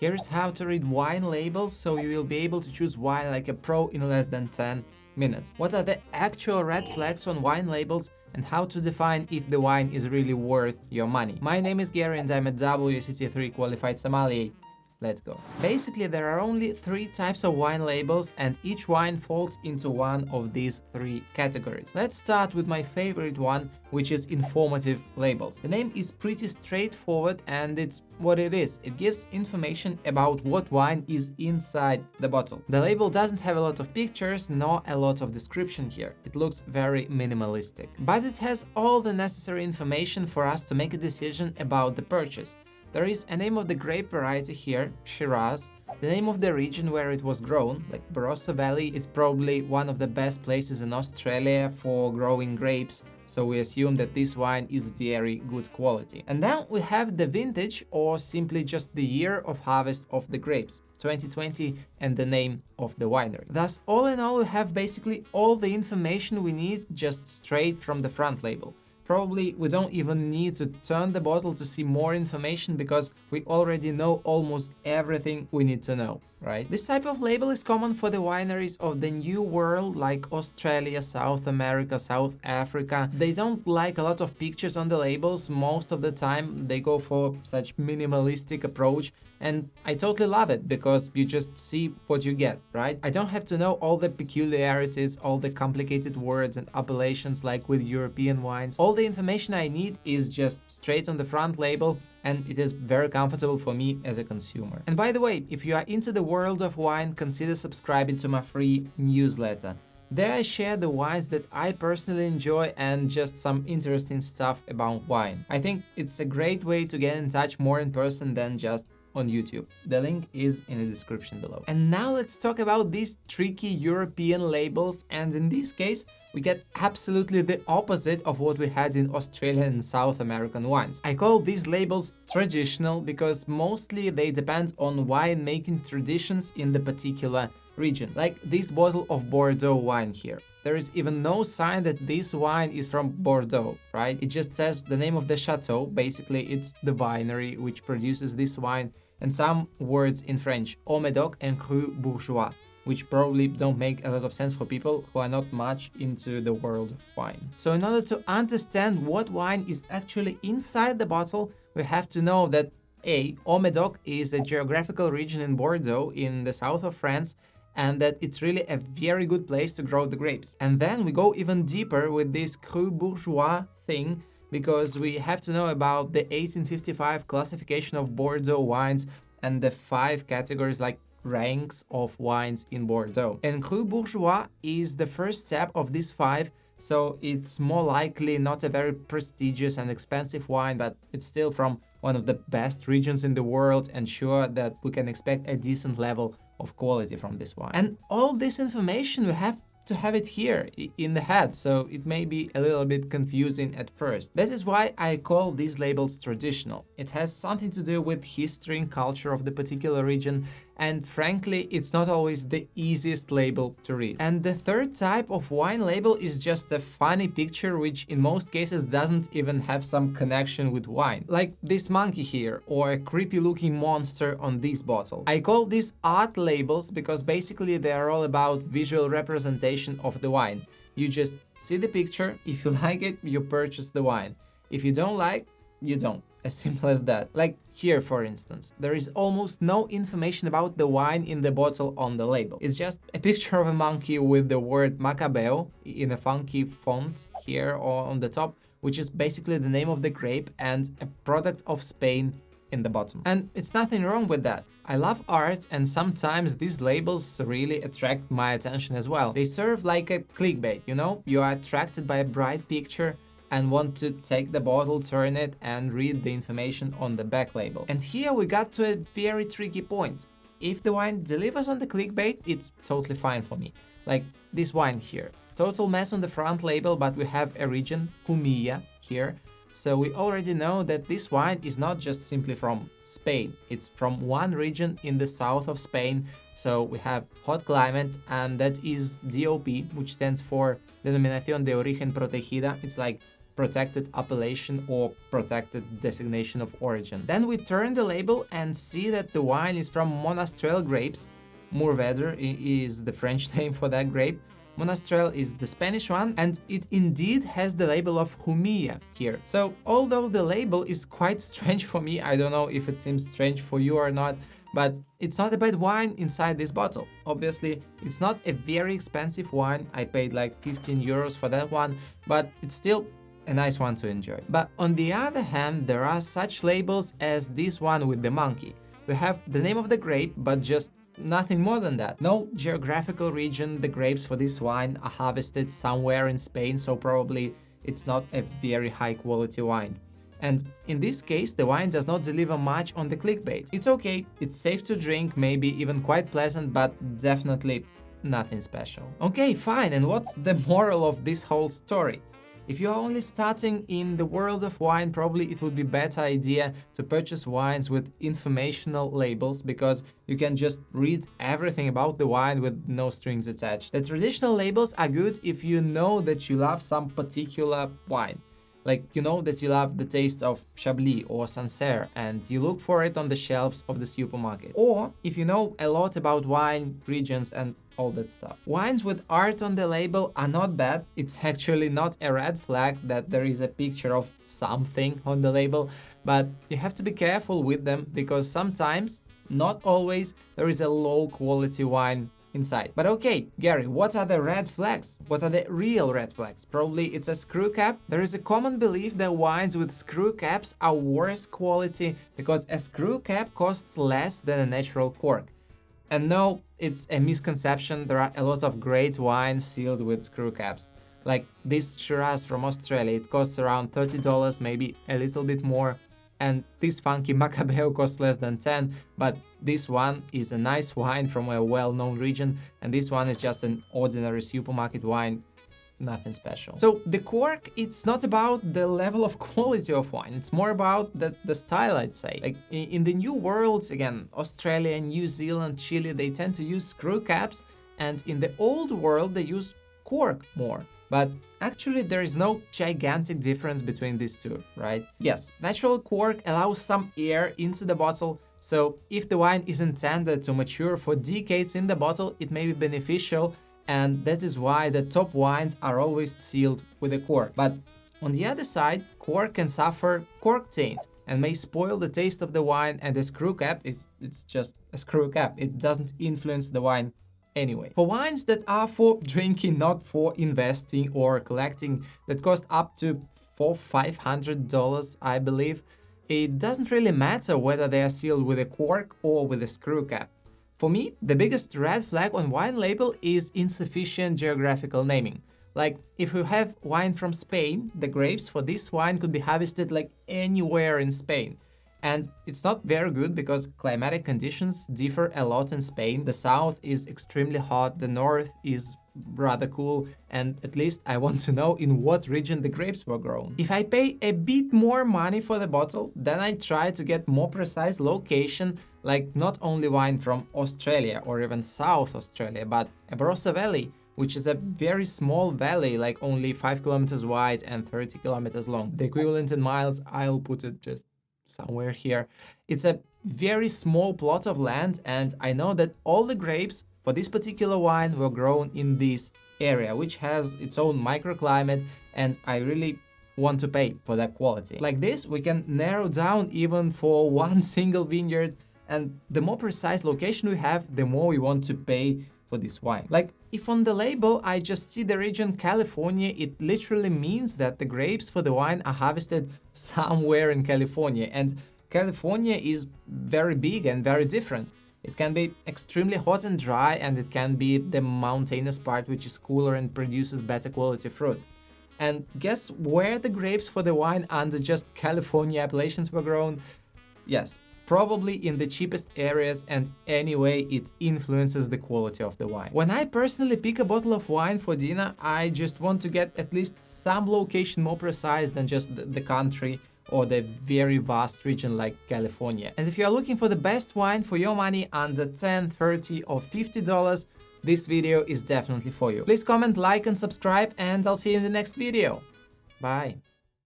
Here's how to read wine labels so you will be able to choose wine like a pro in less than 10 minutes. What are the actual red flags on wine labels and how to define if the wine is really worth your money. My name is Garry and I'm a WCT3 qualified sommelier. Let's go. Basically, there are only 3 types of wine labels and each wine falls into one of these 3 categories. Let's start with my favorite one, which is informative labels. The name is pretty straightforward and it's what it is. It gives information about what wine is inside the bottle. The label doesn't have a lot of pictures nor a lot of description here. It looks very minimalistic. But it has all the necessary information for us to make a decision about the purchase. There is a name of the grape variety here, Shiraz, the name of the region where it was grown, like Barossa Valley. It's probably one of the best places in Australia for growing grapes, so we assume that this wine is very good quality. And then we have the vintage, or simply just the year of harvest of the grapes, 2020, and the name of the winery. Thus, all in all, we have basically all the information we need just straight from the front label. Probably we don't even need to turn the bottle to see more information because we already know almost everything we need to know, right? This type of label is common for the wineries of the New World like Australia, South America, South Africa. They don't like a lot of pictures on the labels. Most of the time they go for such minimalistic approach, and I totally love it because you just see what you get, right? I don't have to know all the peculiarities, all the complicated words and appellations like with European wines. All the information I need is just straight on the front label, and it is very comfortable for me as a consumer. And by the way, if you are into the world of wine, consider subscribing to my free newsletter. There I share the wines that I personally enjoy and just some interesting stuff about wine. I think it's a great way to get in touch more in person than just on YouTube. The link is in the description below. And now let's talk about these tricky European labels, and in this case we get absolutely the opposite of what we had in Australian and South American wines. I call these labels traditional because mostly they depend on wine making traditions in the particular region. Like this bottle of Bordeaux wine here. There is even no sign that this wine is from Bordeaux, right? It just says the name of the chateau. Basically, it's the winery which produces this wine, and some words in French, Haut Médoc and Cru Bourgeois, which probably don't make a lot of sense for people who are not much into the world of wine. So in order to understand what wine is actually inside the bottle, we have to know that Haut Médoc is a geographical region in Bordeaux in the south of France, and that it's really a very good place to grow the grapes. And then we go even deeper with this Cru Bourgeois thing, because we have to know about the 1855 classification of Bordeaux wines and the 5 categories like ranks of wines in Bordeaux. And Cru Bourgeois is the first step of these 5, so it's more likely not a very prestigious and expensive wine, but it's still from one of the best regions in the world, and sure that we can expect a decent level of quality from this wine. And all this information we have to have it here in the head, so it may be a little bit confusing at first. That is why I call these labels traditional. It has something to do with history and culture of the particular region, and frankly, it's not always the easiest label to read. And the third type of wine label is just a funny picture, which in most cases doesn't even have some connection with wine. Like this monkey here, or a creepy looking monster on this bottle. I call these art labels because basically they are all about visual representation of the wine. You just see the picture, if you like it, you purchase the wine. If you don't like, you don't. As simple as that. Like here, for instance, there is almost no information about the wine in the bottle on the label. It's just a picture of a monkey with the word Macabeo in a funky font here or on the top, which is basically the name of the grape, and a product of Spain in the bottom. And it's nothing wrong with that. I love art, and sometimes these labels really attract my attention as well. They serve like a clickbait, you know? You are attracted by a bright picture and want to take the bottle, turn it, and read the information on the back label. And here we got to a very tricky point. If the wine delivers on the clickbait, it's totally fine for me. Like this wine here. Total mess on the front label, but we have a region, Jumilla, here. So we already know that this wine is not just simply from Spain. It's from one region in the south of Spain. So we have hot climate, and that is DOP, which stands for Denominación de Origen Protegida. It's like protected appellation or protected designation of origin. Then we turn the label and see that the wine is from Monastrell grapes. Mourvedre is the French name for that grape. Monastrell is the Spanish one, and it indeed has the label of Jumilla here. So although the label is quite strange for me, I don't know if it seems strange for you or not, but it's not a bad wine inside this bottle. Obviously, it's not a very expensive wine. I paid like 15 euros for that one, but it's still a nice one to enjoy. But on the other hand, there are such labels as this one with the monkey. We have the name of the grape, but just nothing more than that. No geographical region. The grapes for this wine are harvested somewhere in Spain, so probably it's not a very high quality wine. And in this case, the wine does not deliver much on the clickbait. It's okay, it's safe to drink, maybe even quite pleasant, but definitely nothing special. Okay, fine, and what's the moral of this whole story? If you're only starting in the world of wine, probably it would be a better idea to purchase wines with informational labels, because you can just read everything about the wine with no strings attached. The traditional labels are good if you know that you love some particular wine. Like, you know that you love the taste of Chablis or Sancerre and you look for it on the shelves of the supermarket. Or if you know a lot about wine, regions and all that stuff. Wines with art on the label are not bad. It's actually not a red flag that there is a picture of something on the label, but you have to be careful with them because sometimes, not always, there is a low quality wine inside. But okay, Gary, what are the red flags? What are the real red flags? Probably it's a screw cap. There is a common belief that wines with screw caps are worse quality because a screw cap costs less than a natural cork. And no, it's a misconception. There are a lot of great wines sealed with screw caps. Like this Shiraz from Australia, it costs around $30, maybe a little bit more. And this funky Macabeo costs less than 10, but this one is a nice wine from a well-known region, and this one is just an ordinary supermarket wine, nothing special. So the cork, it's not about the level of quality of wine, it's more about the style, I'd say. Like in the new worlds, again, Australia, New Zealand, Chile, they tend to use screw caps, and in the old world, they use cork more. But actually, there is no gigantic difference between these two, right? Yes, natural cork allows some air into the bottle, so if the wine is intended to mature for decades in the bottle, it may be beneficial, and that is why the top wines are always sealed with a cork. But on the other side, cork can suffer cork taint and may spoil the taste of the wine, and the screw cap it's just a screw cap. It doesn't influence the wine anyway. For wines that are for drinking, not for investing or collecting, that cost up to $400-500, I believe, it doesn't really matter whether they are sealed with a cork or with a screw cap. For me, the biggest red flag on wine label is insufficient geographical naming. Like, if you have wine from Spain, the grapes for this wine could be harvested like anywhere in Spain. And it's not very good because climatic conditions differ a lot in Spain. The south is extremely hot, the north is rather cool, and at least I want to know in what region the grapes were grown. If I pay a bit more money for the bottle, then I try to get more precise location, like not only wine from Australia or even South Australia, but a Barossa Valley, which is a very small valley, like only 5 kilometers wide and 30 kilometers long. The equivalent in miles, I'll put it just somewhere here. It's a very small plot of land, and I know that all the grapes for this particular wine were grown in this area, which has its own microclimate, and I really want to pay for that quality. Like this, we can narrow down even for one single vineyard, and the more precise location we have, the more we want to pay for this wine. Like, if on the label I just see the region California, it literally means that the grapes for the wine are harvested somewhere in California, and California is very big and very different. It can be extremely hot and dry, and it can be the mountainous part which is cooler and produces better quality fruit. And guess where the grapes for the wine under just California appellations were grown? Yes, probably in the cheapest areas, and anyway, it influences the quality of the wine. When I personally pick a bottle of wine for dinner, I just want to get at least some location more precise than just the country or the very vast region like California. And if you are looking for the best wine for your money under $10, $30 or $50, this video is definitely for you. Please comment, like and subscribe, and I'll see you in the next video. Bye.